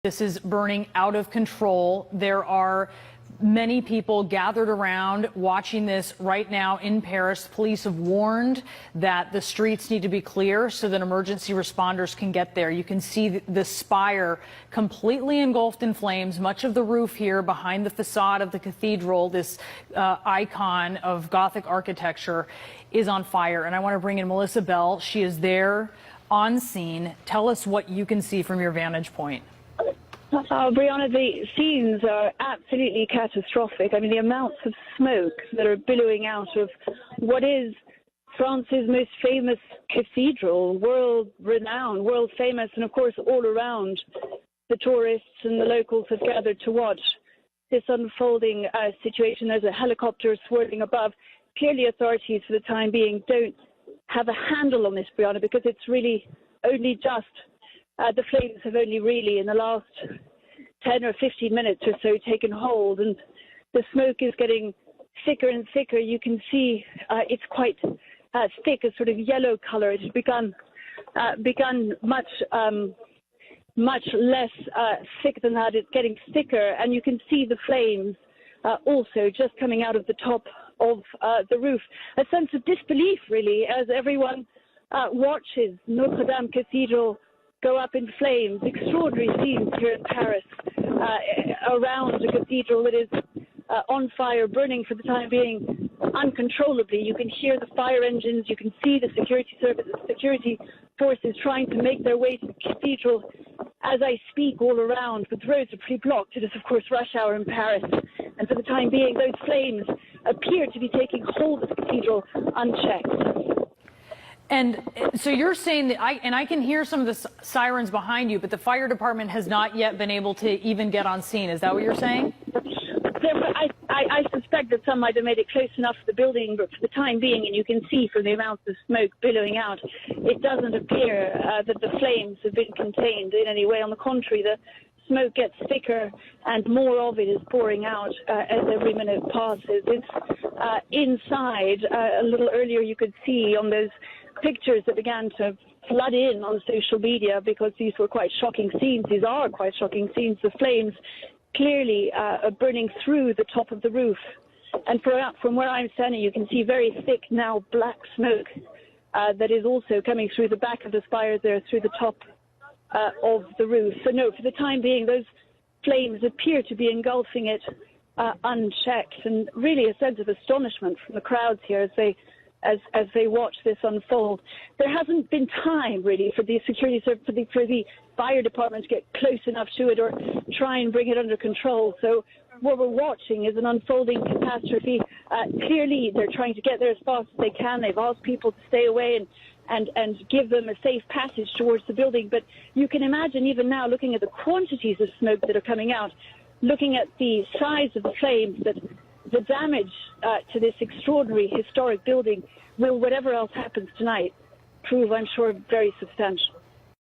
This is burning out of control. There are many people gathered around watching this right now in Paris. Police have warned that the streets need to be clear so that emergency responders can get there. You can see the spire completely engulfed in flames. Much of the roof here behind the facade of the cathedral, this icon of Gothic architecture, is on fire. And I want to bring in Melissa Bell. She is there on scene. Tell us what you can see from your vantage point. Brianna, the scenes are absolutely catastrophic. I mean, the amounts of smoke that are billowing out of what is France's most famous cathedral, world-renowned, world-famous, and of course all around the tourists and the locals have gathered to watch this unfolding situation. There's a helicopter swirling above. Clearly, authorities for the time being don't have a handle on this, Brianna, because it's really only just the flames have only really in the last 10 or 15 minutes or so taken hold, and the smoke is getting thicker and thicker. You can see it's quite thick, a sort of yellow color. It has begun much less thick than that. It's getting thicker, and you can see the flames also just coming out of the top of the roof. A sense of disbelief, really, as everyone watches Notre Cathedral go up in flames. Extraordinary scenes here in Paris around a cathedral that is on fire, burning for the time being uncontrollably. You can hear the fire engines. You can see the security forces trying to make their way to the cathedral as I speak all around, but the roads are pretty blocked. It is, of course, rush hour in Paris. And for the time being, those flames appear to be taking hold of the cathedral unchecked. And so you're saying that, I can hear some of the sirens behind you, but the fire department has not yet been able to even get on scene. Is that what you're saying? I suspect that some might have made it close enough to the building, but for the time being, and you can see from the amounts of smoke billowing out, it doesn't appear that the flames have been contained in any way. On the contrary, the smoke gets thicker and more of it is pouring out as every minute passes. It's inside. A little earlier you could see on those pictures that began to flood in on social media, because these were quite shocking scenes. These are quite shocking scenes. The flames clearly are burning through the top of the roof. And from where I'm standing, you can see very thick now black smoke that is also coming through the back of the spires there, through the top of the roof. So no, for the time being, those flames appear to be engulfing it unchecked, and really a sense of astonishment from the crowds here as they watch this unfold. There hasn't been time really for the security for the fire department to get close enough to it or try and bring it under control. So what we're watching is an unfolding catastrophe. Clearly, they're trying to get there as fast as they can. They've asked people to stay away and give them a safe passage towards the building. But you can imagine, even now, looking at the quantities of smoke that are coming out, looking at the size of the flames, that the damage to this extraordinary historic building will, whatever else happens tonight, prove, I'm sure, very substantial.